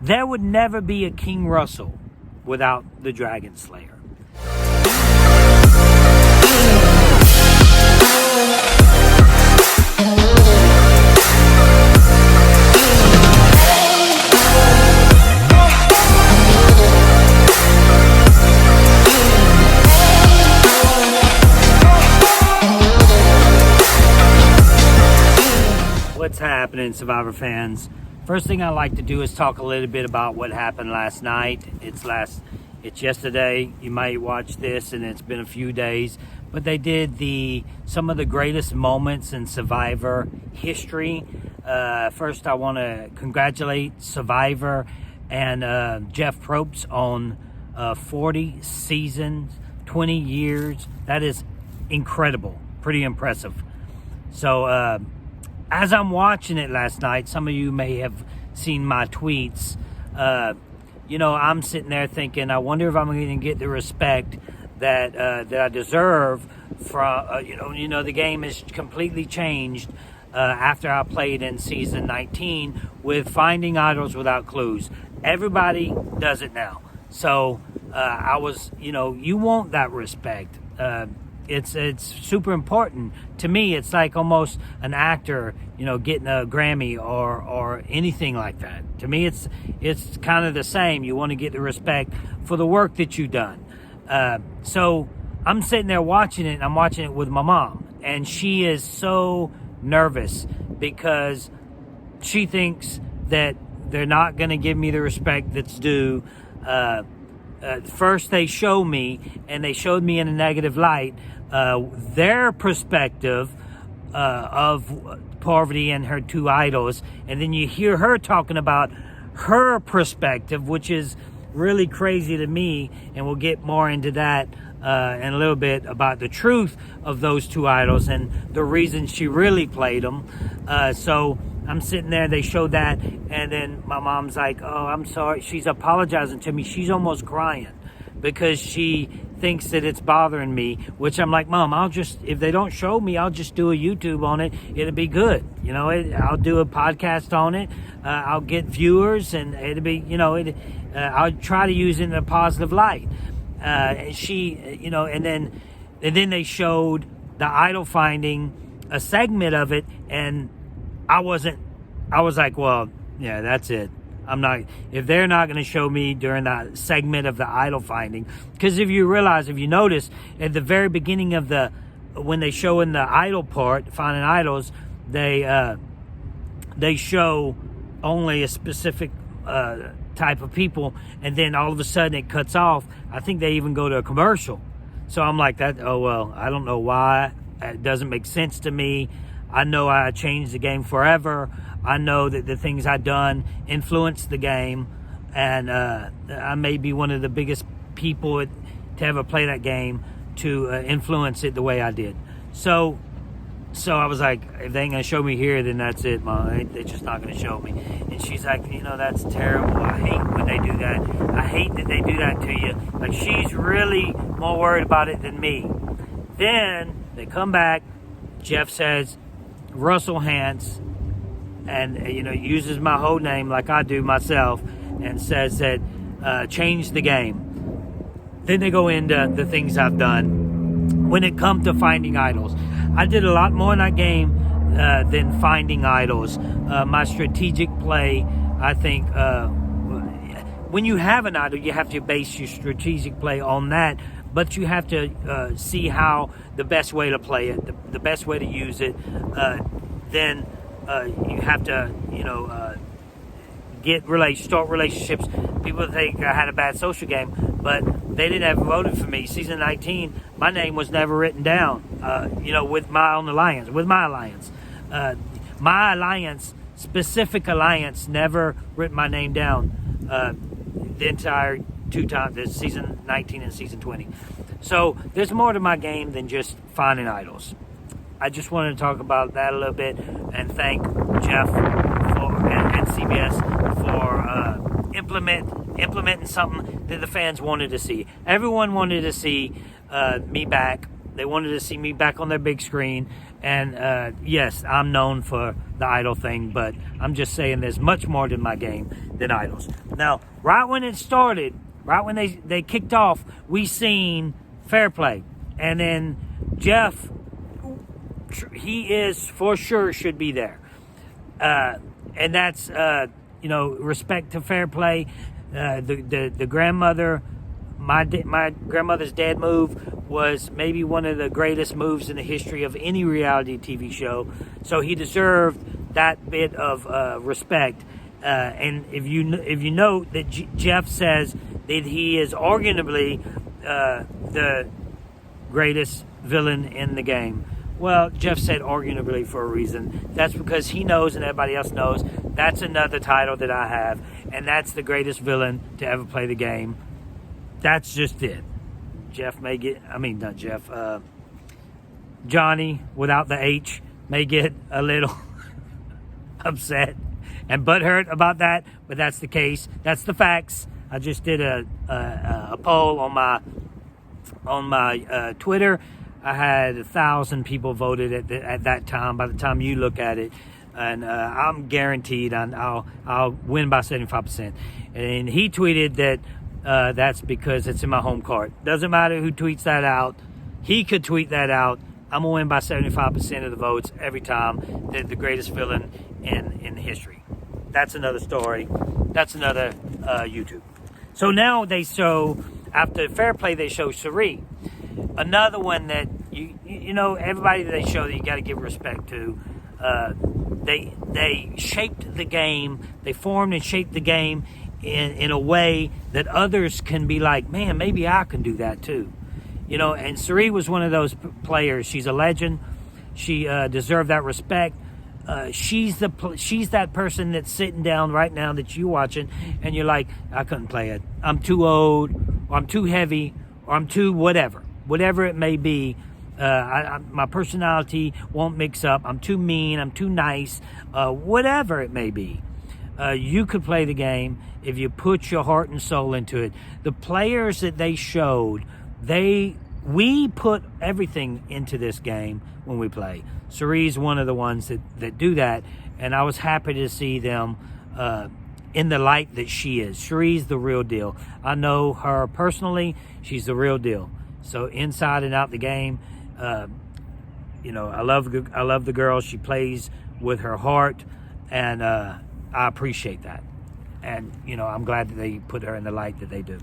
there would never be a King Russell without the Dragon Slayer. What's happening, Survivor fans? First thing I like to do is talk a little bit about what happened last night. It's yesterday. You might watch this and it's been a few days, but they did some of the greatest moments in Survivor history. First, I want to congratulate Survivor and Jeff Probst on 40 seasons, 20 years. That is incredible, pretty impressive. So, as I'm watching it last night, some of you may have seen my tweets. I'm sitting there thinking, I wonder if I'm going to get the respect that I deserve from, the game has completely changed after I played in season 19 with Finding Idols Without Clues. Everybody does it now. So you want that respect. It's super important to me. It's like almost an actor, getting a Grammy or anything like that. To me, it's kind of the same. You want to get the respect for the work that you've done. So I'm sitting there watching it, and I'm watching it with my mom, and she is so nervous because she thinks that they're not going to give me the respect that's due. First they show me, and they showed me in a negative light, their perspective of Parvati and her two idols, and then you hear her talking about her perspective, which is really crazy to me, and we'll get more into that in a little bit about the truth of those two idols and the reason she really played them. So I'm sitting there, they showed that, and then my mom's like, oh, I'm sorry. She's apologizing to me. She's almost crying because she thinks that it's bothering me, which I'm like, Mom, if they don't show me, I'll just do a YouTube on it. It'll be good. I'll do a podcast on it. I'll get viewers, and it'll be, I'll try to use it in a positive light. And then they showed the idol finding, a segment of it, and I was like, well, yeah, that's it. If they're not going to show me during that segment of the idol finding, because if you notice, at the very beginning of when they show in the idol part, finding idols, they show only a specific type of people, and then all of a sudden it cuts off. I think they even go to a commercial. So I'm like, I don't know why. It doesn't make sense to me. I know I changed the game forever. I know that the things I've done influenced the game, and I may be one of the biggest people to ever play that game to influence it the way I did. So I was like, if they ain't gonna show me here, then that's it, Mom. They're just not gonna show me. And she's like, that's terrible. I hate when they do that. I hate that they do that to you. Like, she's really more worried about it than me. Then they come back. Jeff says, Russell Hantz, and uses my whole name like I do myself, and says that change the game. Then they go into the things I've done when it comes to finding idols. I did a lot more in that game than finding idols. My strategic play, I think, when you have an idol, you have to base your strategic play on that, but you have to see how the best way to play it, the best way to use it. Then you have to, start relationships. People think I had a bad social game, but they didn't ever voted for me. Season 19, my name was never written down, with my alliance. My alliance, specific alliance, never written my name down the entire 2 times, this season 19 and season 20. So there's more to my game than just finding idols. I just wanted to talk about that a little bit and thank Jeff and CBS for implementing something that the fans wanted to see. Everyone wanted to see me back They wanted to see me back on their big screen. And yes, I'm known for the idol thing, but I'm just saying there's much more to my game than idols. Now, right when it started, right when they kicked off, we seen Fair Play. And then Jeff, he is for sure should be there. And that's, respect to Fair Play. The grandmother, my grandmother's dad move was maybe one of the greatest moves in the history of any reality TV show. So he deserved that bit of respect. And if you note that Jeff says that he is arguably the greatest villain in the game. Well, Jeff said arguably for a reason. That's because he knows and everybody else knows that's another title that I have, and that's the greatest villain to ever play the game. That's just it. Johnny, without the H, may get a little upset and butthurt about that, but that's the case. That's the facts. I just did a poll on my Twitter. I had 1,000 people voted at that time. By the time you look at it, and I'm guaranteed I'll win by 75%. And he tweeted that that's because it's in my home card. Doesn't matter who tweets that out. He could tweet that out. I'm gonna win by 75% of the votes every time. They're the greatest villain in history. That's another story. That's another YouTube. So now they show, after Fair Play, they show Cirie. Another one that everybody that they show that you got to give respect to. They shaped the game. They formed and shaped the game in a way that others can be like, man, maybe I can do that too. And Cirie was one of those players. She's a legend. She deserved that respect. She's that person that's sitting down right now that you're watching, and you're like, I couldn't play it. I'm too old, or I'm too heavy, or I'm too whatever it may be. My personality won't mix up. I'm too mean. I'm too nice. Whatever it may be, you could play the game if you put your heart and soul into it. The players that they showed, we put everything into this game when we play. Cirie's one of the ones that do that, and I was happy to see them in the light that she is. Cirie's the real deal. I know her personally. She's the real deal. So inside and out the game, I love the girl. She plays with her heart, and I appreciate that. And I'm glad that they put her in the light that they do.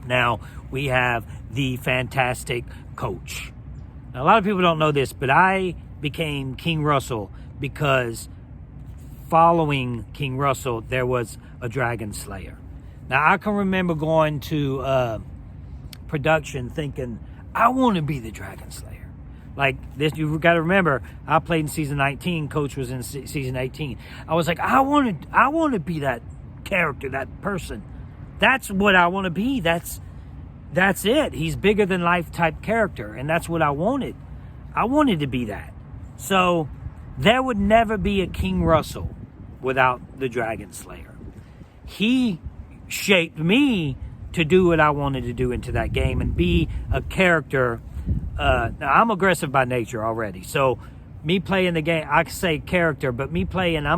Now we have the fantastic Coach. Now, a lot of people don't know this, but I became King Russell because following King Russell, there was a Dragon Slayer. Now I can remember going to production thinking, I want to be the Dragon Slayer. Like this, you've got to remember, I played in season 19, Coach was in season 18. I was like, I want to be that character, that person. That's what I want to be. That's it. He's bigger than life type character, and that's what I wanted. I wanted to be that. So there would never be a King Russell without the Dragon Slayer. He shaped me to do what I wanted to do into that game and be a character. Now I'm aggressive by nature already, so me playing the game, I can say character, but I'm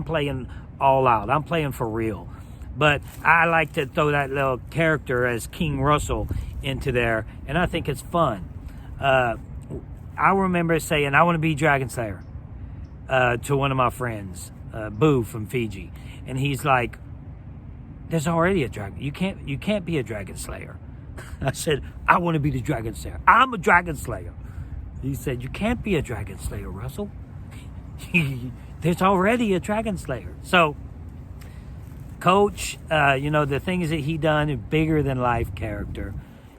playing all out. I'm playing for real. But I like to throw that little character as King Russell into there, and I think it's fun. I remember saying, I want to be Dragon Slayer to one of my friends, Boo from Fiji, and he's like, there's already a dragon. You can't be a Dragon Slayer. I said, I want to be the Dragon Slayer. I'm a Dragon Slayer. He said, you can't be a Dragon Slayer, Russell. There's already a Dragon Slayer. So, Coach, the things that he done, a bigger than life character.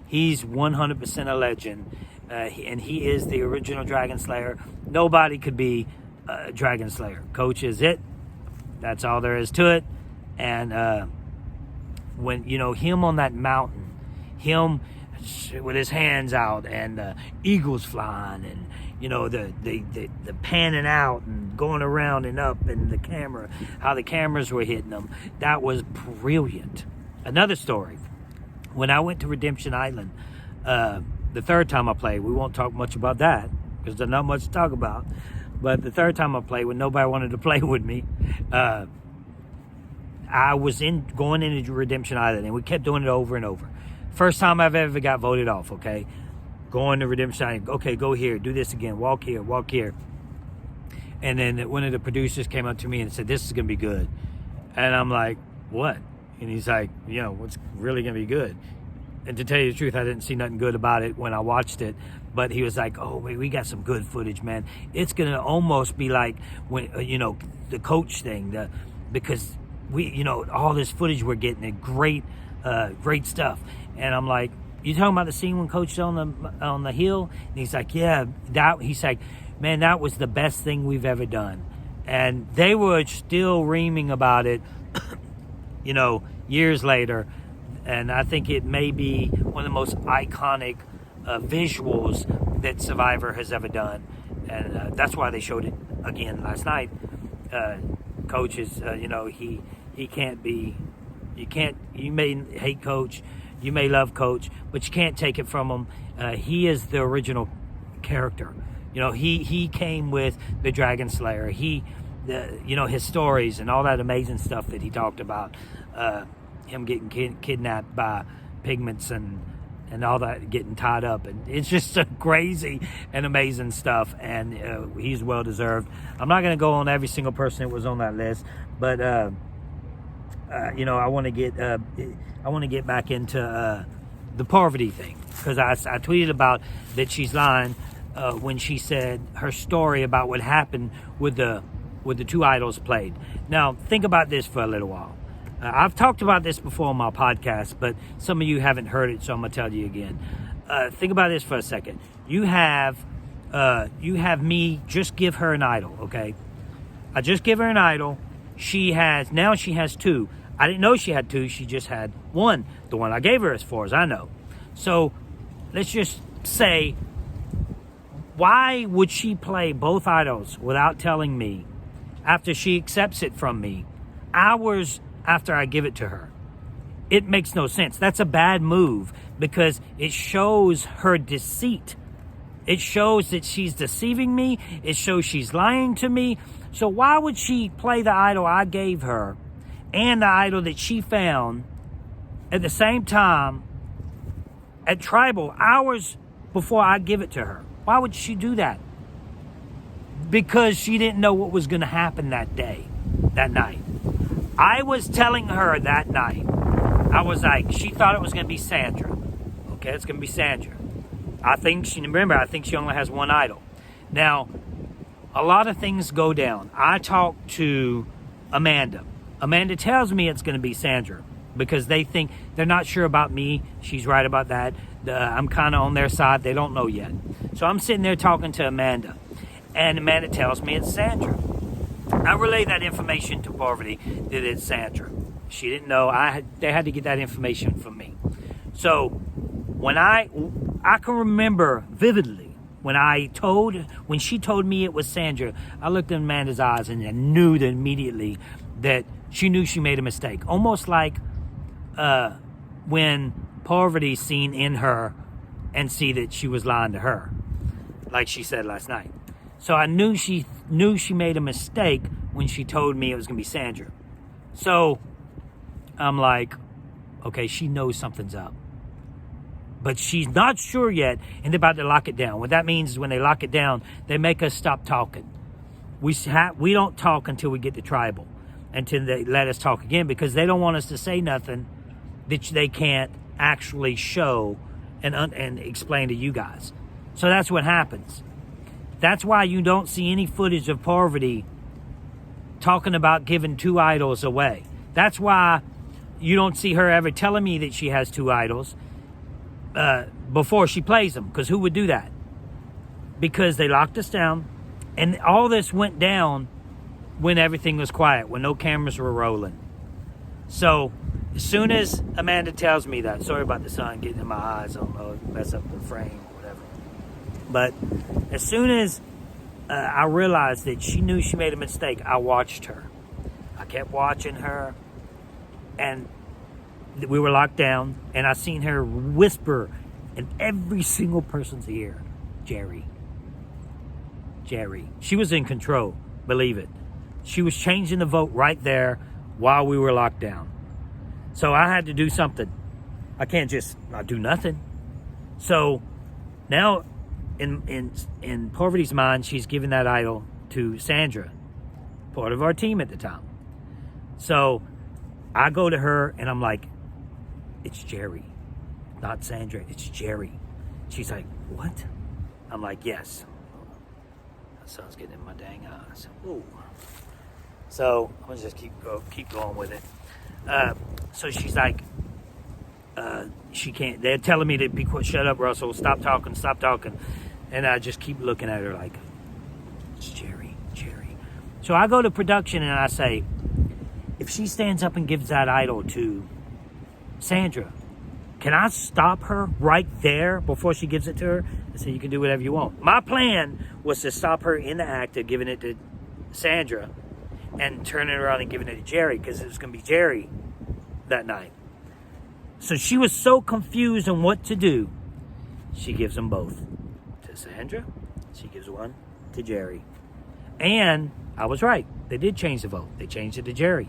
He's 100% a legend, and he is the original Dragon Slayer. Nobody could be a Dragon Slayer. Coach is it. That's all there is to it. And when him on that mountain, him with his hands out and eagles flying, and the panning out and going around and up, and the camera, how the cameras were hitting them, that was brilliant. Another story, when I went to Redemption Island, the third time I played, we won't talk much about that because there's not much to talk about. But the third time I played, when nobody wanted to play with me, I was going into Redemption Island, and we kept doing it over and over. First time I've ever got voted off, okay? Going to Redemption Island, okay, go here, do this again, walk here, walk here. And then one of the producers came up to me and said, this is going to be good. And I'm like, what? And he's like, what's really going to be good? And to tell you the truth, I didn't see nothing good about it when I watched it. But he was like, oh, wait, we got some good footage, man. It's going to almost be like when, the coach thing, because we, all this footage we're getting, great stuff. And I'm like, you talking about the scene when Coach is on the hill? And he's like, yeah, he's like, man, that was the best thing we've ever done. And they were still reaming about it, years later. And I think it may be one of the most iconic visuals that Survivor has ever done. And that's why they showed it again last night. Coach is, he can't be, you may hate Coach, you may love Coach, but you can't take it from him. He is the original character. He came with the Dragon Slayer. His stories and all that amazing stuff that he talked about. Him getting kidnapped by pigments and all that, getting tied up. And it's just so crazy and amazing stuff. And he's well deserved. I'm not going to go on every single person that was on that list, but I want to get back into the Parvati thing, because I tweeted about that she's lying when she said her story about what happened with the two idols played. Now think about this for a little while. I've talked about this before on my podcast, but some of you haven't heard it, so I'm gonna tell you again. Think about this for a second. You have me just give her an idol, okay? I just give her an idol. She has two. I didn't know she had two. She just had one. The one I gave her, as far as I know. So let's just say, why would she play both idols without telling me after she accepts it from me, hours after I give it to her? It makes no sense. That's a bad move, because it shows her deceit. It shows that she's deceiving me. It shows she's lying to me. So why would she play the idol I gave her and the idol that she found at the same time at Tribal, hours before I give it to her? Why would she do that? Because she didn't know what was going to happen that night. I was telling her that night, I was like, she thought it was going to be Sandra. Okay, it's going to be Sandra. I think she only has one idol. Now, a lot of things go down. I talked to Amanda. Amanda tells me it's going to be Sandra, because they're not sure about me. She's right about that. I'm kind of on their side. They don't know yet. So I'm sitting there talking to Amanda, and Amanda tells me it's Sandra. I relay that information to Parvati that it's Sandra. She didn't know. They had to get that information from me. So when I can remember vividly when she told me it was Sandra, I looked in Amanda's eyes and I knew that immediately that she knew she made a mistake. Almost like when Parvati seen in her and see that she was lying to her, like she said last night. So I knew she made a mistake when she told me it was going to be Sandra. So I'm like, okay, she knows something's up. But she's not sure yet, and they're about to lock it down. What that means is when they lock it down, they make us stop talking. We don't talk until we get to Tribal, until they let us talk again, because they don't want us to say nothing that they can't actually show and explain to you guys. So that's what happens. That's why you don't see any footage of Parvati talking about giving two idols away. That's why you don't see her ever telling me that she has two idols before she plays them. Because who would do that? Because they locked us down. And all this went down when everything was quiet, when no cameras were rolling. So as soon as Amanda tells me that, sorry about the sun getting in my eyes, I don't know, mess up the frame or whatever. But as soon as I realized that she knew she made a mistake, I watched her. I kept watching her, and we were locked down, and I seen her whisper And every single person's here, Jerry. She was in control, believe it. She was changing the vote right there while we were locked down. So I had to do something. I can't just not do nothing. So now in Parvati's mind, she's giving that idol to Sandra, part of our team at the time. So I go to her and I'm like, it's Jerry, not Sandra, it's Jerry. She's like, what? I'm like, yes. That sun's getting in my dang eyes. Ooh. So I'm gonna just keep going with it. So she's like, she can't. They're telling me to be quiet. Shut up, Russell. Stop talking. And I just keep looking at her like, it's Jerry. So I go to production and I say, if she stands up and gives that idol to Sandra, can I stop her right there before she gives it to her and say, you can do whatever you want? My plan was to stop her in the act of giving it to Sandra and turning it around and giving it to Jerry, because it was going to be Jerry that night. So she was so confused on what to do. She gives them both to Sandra. She gives one to Jerry. And I was right. They did change the vote. They changed it to Jerry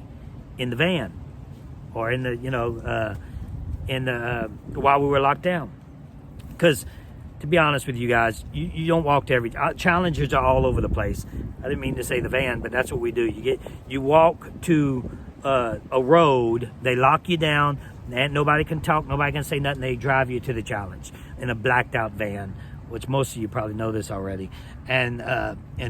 in the van, or in the, while we were locked down. Because, to be honest with you guys, you don't walk to every... Challengers are all over the place. I didn't mean to say the van, but that's what we do. You walk to a road, they lock you down, and nobody can talk, nobody can say nothing. They drive you to the challenge in a blacked out van, which most of you probably know this already. And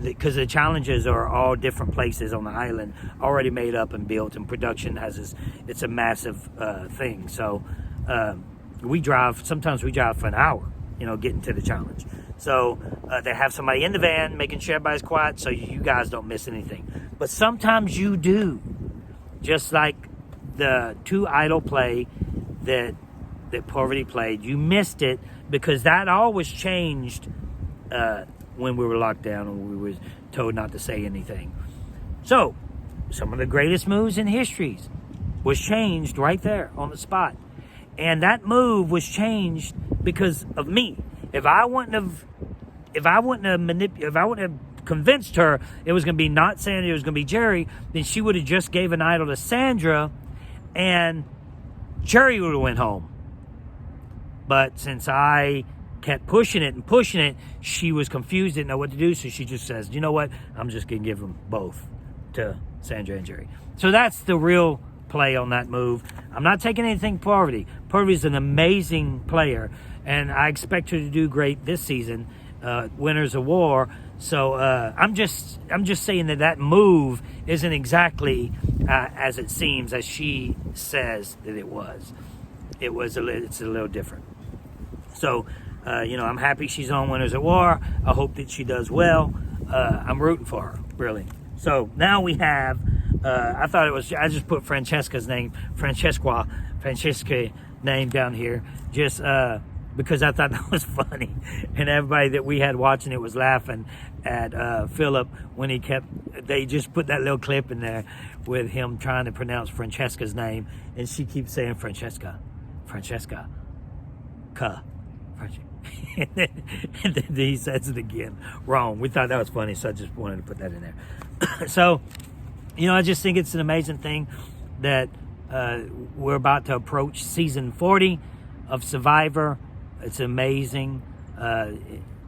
because the challenges are all different places on the island, already made up and built, and production has this, it's a massive thing. So sometimes we drive for an hour, getting to the challenge. So they have somebody in the van making sure everybody's quiet so you guys don't miss anything. But sometimes you do. Just like the 2 idol play that Parvati played, you missed it because that always changed when we were locked down and we were told not to say anything. So, some of the greatest moves in history was changed right there on the spot. And that move was changed because of me. If I wouldn't have convinced her it was going to be not Sandra, it was going to be Jerry, then she would have just gave an idol to Sandra and Jerry would have went home. But since I kept pushing it, she was confused, didn't know what to do, so she just says, you know what, I'm just going to give them both to Sandra and Jerry. So that's the real play on that move. I'm not taking anything Parvati. Parvati's an amazing player, and I expect her to do great this season, Winners of War. So I'm just saying that move isn't exactly as it seems, as she says that it was. It's a little different. So, I'm happy she's on Winners at War. I hope that she does well. I'm rooting for her, really. So now we have, I just put Francesca's name name down here, just because I thought that was funny. And everybody that we had watching it was laughing at Philip when they just put that little clip in there with him trying to pronounce Francesca's name. And she keeps saying Francesca. And then he says it again wrong. We thought that was funny, so I just wanted to put that in there. So, I just think it's an amazing thing that we're about to approach season 40 of Survivor. It's amazing.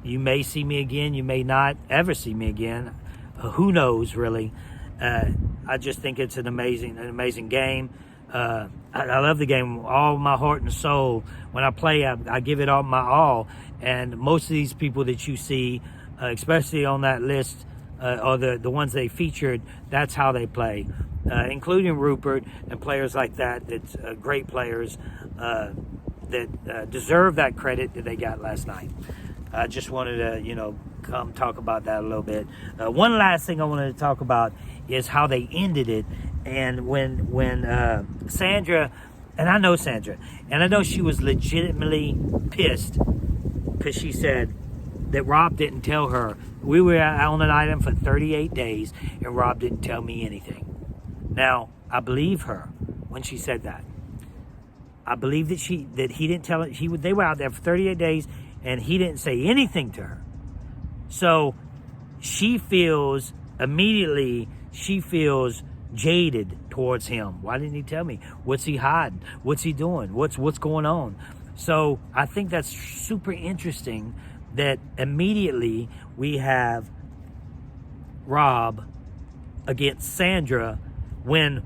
You may see me again. You may not ever see me again. Who knows, really? I just think it's an amazing game. I love the game with all my heart and soul. When I play, I give it all my all. And most of these people that you see, especially on that list, or the ones they featured, that's how they play, including Rupert and players like that. That's great players that deserve that credit that they got last night. I just wanted to, come talk about that a little bit. One last thing I wanted to talk about is how they ended it. And when Sandra, and I know Sandra, and I know she was legitimately pissed because she said that Rob didn't tell her. We were on an island for 38 days and Rob didn't tell me anything. Now, I believe her when she said that. I believe that he didn't tell her. They were out there for 38 days, and he didn't say anything to her. So she feels jaded towards him. Why didn't he tell me? What's he hiding? What's he doing? What's going on? So I think that's super interesting that immediately we have Rob against Sandra when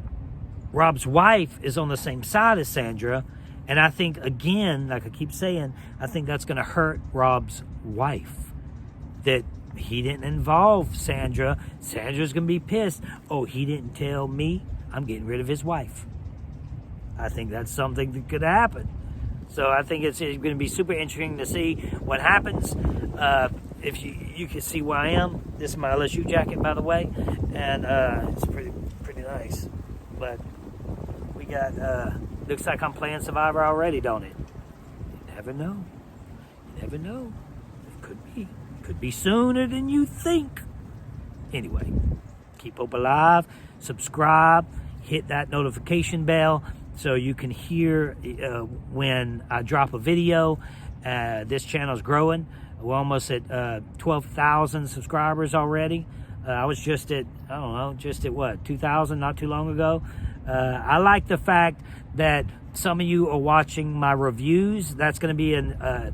Rob's wife is on the same side as Sandra. And I think, again, like I keep saying, I think that's going to hurt Rob's wife. That he didn't involve Sandra. Sandra's going to be pissed. Oh, he didn't tell me. I'm getting rid of his wife. I think that's something that could happen. So I think it's going to be super interesting to see what happens. If you can see where I am. This is my LSU jacket, by the way. And it's pretty nice. But we got, looks like I'm playing Survivor already, don't it? You never know. You never know. It could be. Could be sooner than you think. Anyway, keep hope alive. Subscribe. Hit that notification bell so you can hear when I drop a video. This channel's growing. We're almost at 12,000 subscribers already. I was just at, I don't know, just at what, 2,000 not too long ago. I like the fact that some of you are watching my reviews. That's going to be a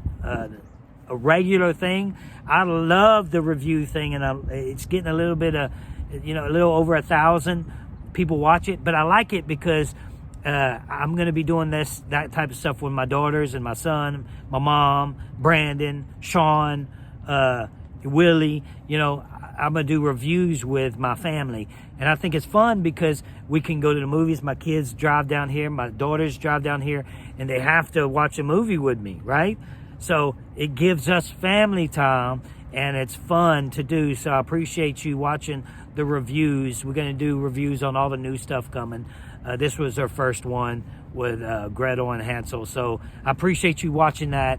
regular thing. I love the review thing, and it's getting a little bit of, a little over 1,000 people watch it. But I like it because I'm going to be doing that type of stuff with my daughters and my son, my mom, Brandon, Sean, Willie. I'm going to do reviews with my family. And I think it's fun because we can go to the movies. My kids drive down here. My daughters drive down here. And they have to watch a movie with me, right? So it gives us family time. And it's fun to do. So I appreciate you watching the reviews. We're going to do reviews on all the new stuff coming. This was our first one with Gretel and Hansel. So I appreciate you watching that.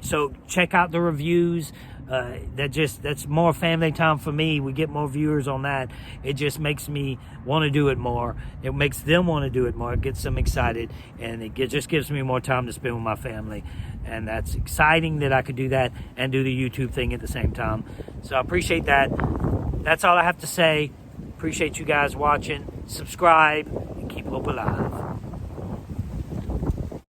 So check out the reviews. That's more family time for me. We get more viewers on that. It just makes me want to do it more. It makes them want to do it more. It gets them excited, and just gives me more time to spend with my family. And that's exciting that I could do that and do the YouTube thing at the same time. So I appreciate that. That's all I have to say. Appreciate you guys watching. Subscribe and keep hope alive.